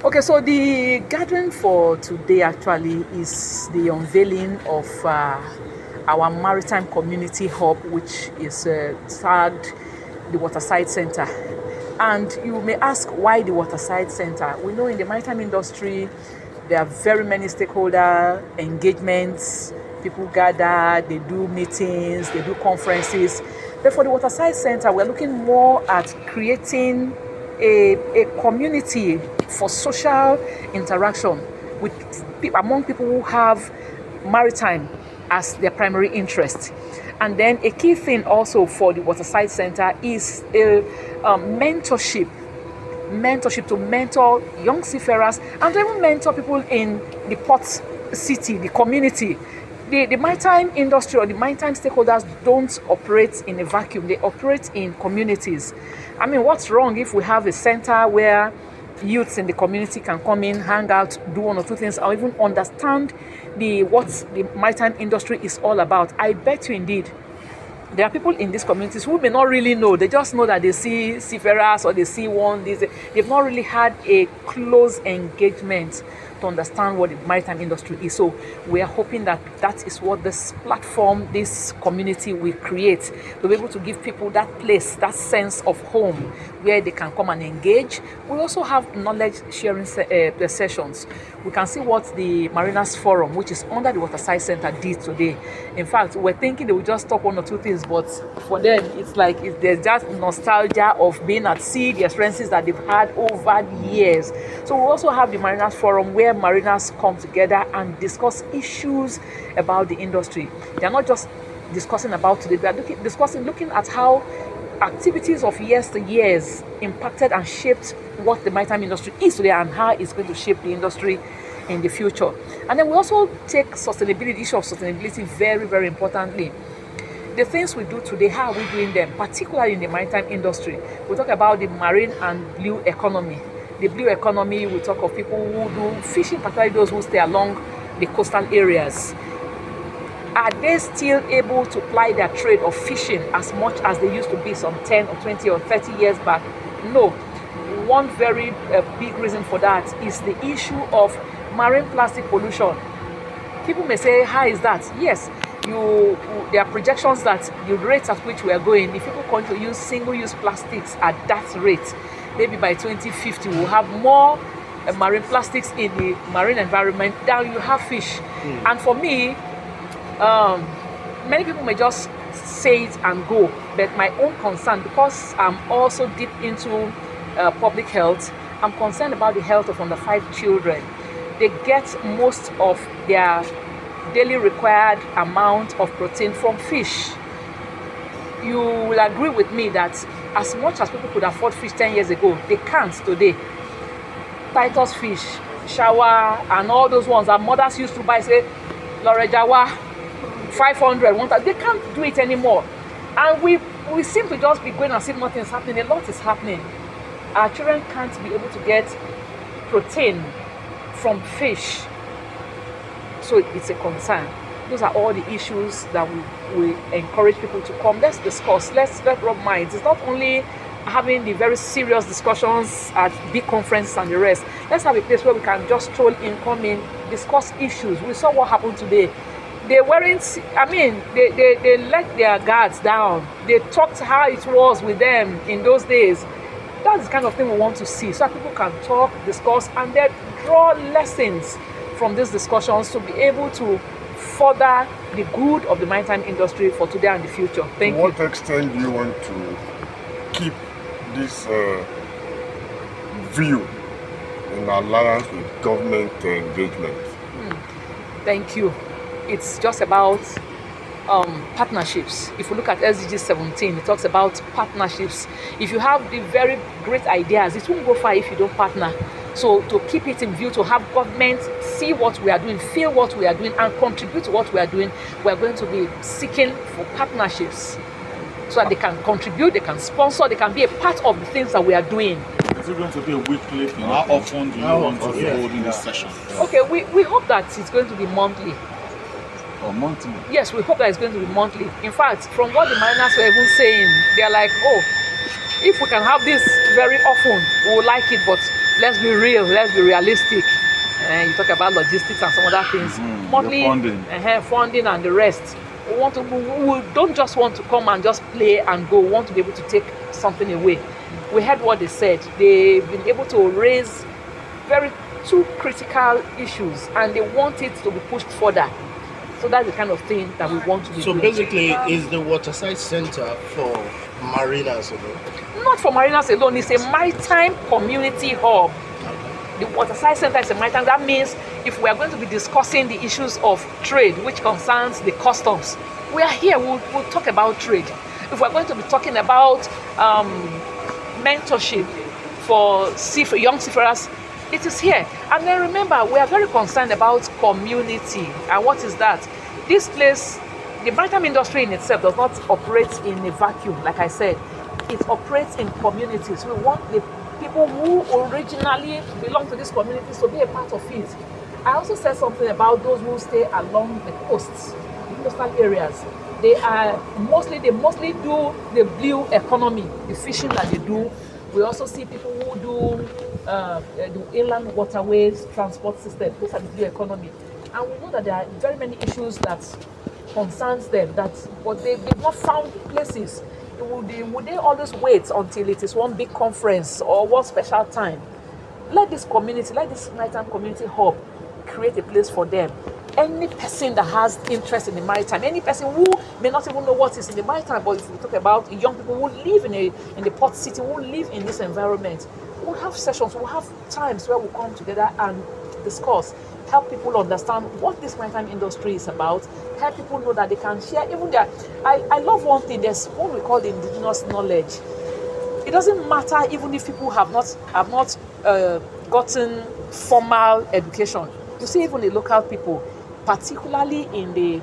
Okay, so the gathering for today actually is the unveiling of our Maritime Community Hub, which is tagged the Waterside Center. And you may ask, why the Waterside Center? We know in the maritime industry, there are very many stakeholder engagements. People gather, they do meetings, they do conferences. But for the Waterside Center, we're looking more at creating a community for social interaction with among people who have maritime as their primary interest. And then a key thing also for the Waterside Center is a mentorship to mentor young seafarers and to even mentor people in the port city, the community. The maritime industry or the maritime stakeholders don't operate in a vacuum. They operate in communities. I mean, what's wrong if we have a center where youths in the community can come in, hang out, do one or two things, or even understand what the maritime industry is all about? I bet you indeed there are people in these communities who may not really know. They just know that they see seafarers or they see they've not really had a close engagement to understand what the maritime industry is. So we are hoping that that is what this platform, this community will create, to be able to give people that place, that sense of home where they can come and engage. We also have knowledge sharing sessions. We can see what the Mariners Forum, which is under the Waterside Center, did today. In fact, we're thinking they will just talk one or two things, but for them, it's like there's just nostalgia of being at sea, the experiences that they've had over the years. So we also have the Mariners Forum, where mariners come together and discuss issues about the industry. They are not just discussing about today, they are looking at how activities of years impacted and shaped what the maritime industry is today and how it's going to shape the industry in the future. And then we also take sustainability, issue of sustainability very, very importantly. The things we do today, how are we doing them, particularly in the maritime industry? We talk about the marine and blue economy. The blue economy, we talk of people who do fishing, particularly those who stay along the coastal areas. Are they still able to ply their trade of fishing as much as they used to be some 10 or 20 or 30 years back? No. One very big reason for that is the issue of marine plastic pollution. People may say, how is that? Yes, there are projections that the rates at which we are going, if people continue to use single-use plastics at that rate, maybe by 2050 we'll have more marine plastics in the marine environment than you have fish. And for me, many people may just say it and go, but my own concern, because I'm also deep into public health, I'm concerned about the health of under 5 children. They get most of their daily required amount of protein from fish. You will agree with me that as much as people could afford fish 10 years ago, they can't today. Titus fish, shower, and all those ones our mothers used to buy, say, Lorejawa, 500, 1,000, they can't do it anymore. And we seem to just be going as if nothing is happening. A lot is happening. Our children can't be able to get protein from fish. So it's a concern. Those are all the issues that we encourage people to come. Let's discuss. Let's rub minds. It's not only having the very serious discussions at big conferences and the rest. Let's have a place where we can just stroll in, come in, discuss issues. We saw what happened today. They weren't, I mean, they let their guards down. They talked how it was with them in those days. That's the kind of thing we want to see, so that people can talk, discuss, and then draw lessons from these discussions to be able to further the good of the maritime industry for today and the future. Thank you. To what extent do you want to keep this view in alliance with government engagement? Thank you. It's just about partnerships. If we look at SDG 17, it talks about partnerships. If you have the very great ideas, it won't go far if you don't partner. So to keep it in view, to have government see what we are doing, feel what we are doing, and contribute to what we are doing, we are going to be seeking for partnerships so that they can contribute, they can sponsor, they can be a part of the things that we are doing. Is it going to be a weekly thing? How often do you want to be holding this session? Okay, we hope that it's going to be monthly. Or monthly? Yes, we hope that it's going to be monthly. In fact, from what the mariners were even saying, they're like, oh, if we can have this very often, we will like it, but let's be real, let's be realistic. And you talk about logistics and some other things. Monthly funding and the rest. We don't just want to come and just play and go. We want to be able to take something away. We heard what they said. They've been able to raise very two critical issues, and they want it to be pushed further. So that's the kind of thing that we want to be doing. So basically, is the Waterside Center for marinas alone? Not for marinas alone. It's a maritime community hub. The Waterside Center is a maritime. That means if we are going to be discussing the issues of trade, which concerns the customs, we are here. We'll talk about trade. If we're going to be talking about mentorship for young seafarers, it is here. And then remember, we are very concerned about community. And what is that? This place, the maritime industry in itself does not operate in a vacuum, like I said. It operates in communities. We want the people who originally belong to these communities to be a part of it. I also said something about those who stay along the coasts, the coastal areas. They mostly do the blue economy, the fishing that they do. We also see people who do the inland waterways transport system. Those are the blue economy, and we know that there are very many issues that concerns them. But they've not found places. Would they always wait until it is one big conference or one special time? Let this community, let this maritime community hub create a place for them. Any person that has interest in the maritime, any person who may not even know what is in the maritime, but if we talk about young people who live in the port city, who live in this environment, we'll have sessions, we'll have times where we'll come together and discuss, help people understand what this maritime industry is about, help people know that they can share even their. I love one thing. There's what we call the indigenous knowledge. It doesn't matter even if people have not gotten formal education. You see, even the local people, particularly in the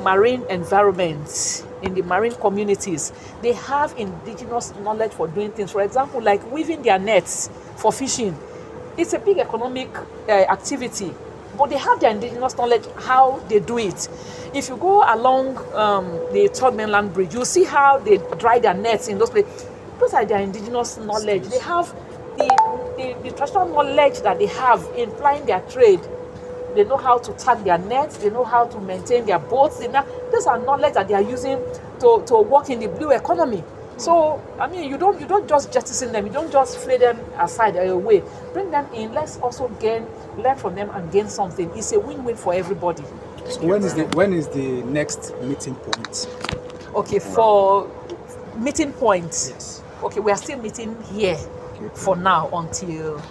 marine environment, in the marine communities, they have indigenous knowledge for doing things. For example, like weaving their nets for fishing. It's a big economic activity, but they have their indigenous knowledge how they do it. If you go along the Third Mainland Bridge, you'll see how they dry their nets in those places. Those are their indigenous knowledge. They have the traditional knowledge that they have in plying their trade. They know how to tag their nets. They know how to maintain their boats. These are knowledge that they are using to work in the blue economy. So, I mean, you don't just jettison them. You don't just flee them aside away. Bring them in. Let's also learn from them and gain something. It's a win-win for everybody. So when is the next meeting point? Okay, for meeting points. Yes. Okay, we are still meeting here for now until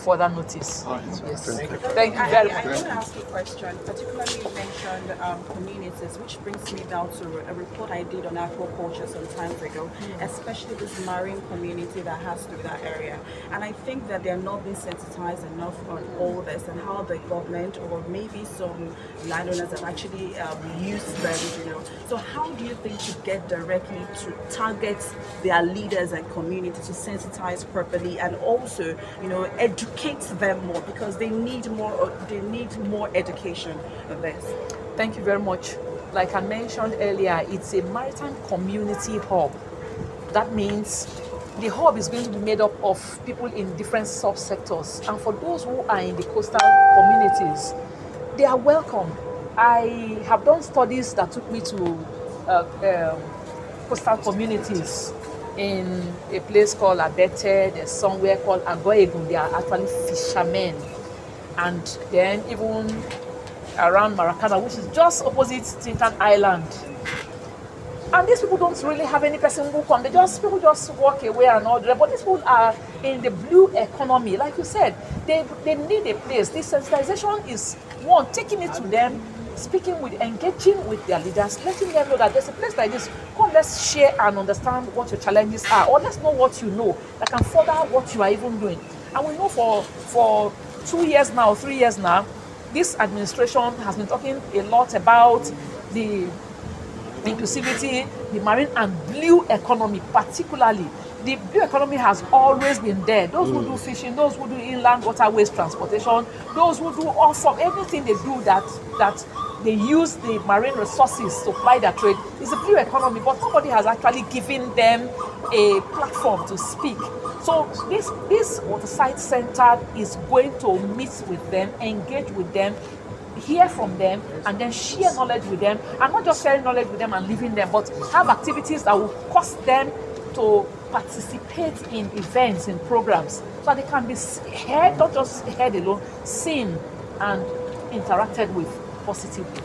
further notice. Yes. Thank you very much. I want to ask a question. Particularly, you mentioned communities, which brings me down to a report I did on aquaculture some time ago, especially this marine community that has to that area. And I think that they're not being sensitized enough on all this and how the government or maybe some landowners have actually used them, So how do you think to get directly to target their leaders and community to sensitize properly and also, educate them more, because they need more education of this? Thank you very much. Like I mentioned earlier, it's a maritime community hub. That means the hub is going to be made up of people in different subsectors. And for those who are in the coastal communities, they are welcome. I have done studies that took me to coastal communities in a place called Abete. There's somewhere called Agoegun. They are actually fishermen. And then even around Maracana, which is just opposite Tintan Island. And these people don't really have any person who come. People just walk away and all that. But these people are in the blue economy. Like you said, they need a place. This sensitization is one, taking it to them, engaging with their leaders, letting them know that there's a place like this. Come, let's share and understand what your challenges are, or let's know what you know that can further what you are even doing. And we know for 2 years now, 3 years now, this administration has been talking a lot about the inclusivity, the marine and blue economy, particularly. The blue economy has always been there. Those who do fishing, those who do inland waterways transportation, those who do everything they do that they use the marine resources to ply their trade. It's a blue economy, but nobody has actually given them a platform to speak. So this Waterside Center is going to meet with them, engage with them, hear from them, and then share knowledge with them, and not just sharing knowledge with them and leaving them, but have activities that will cause them to participate in events, in programs, so that they can be heard, not just heard alone, seen and interacted with positively.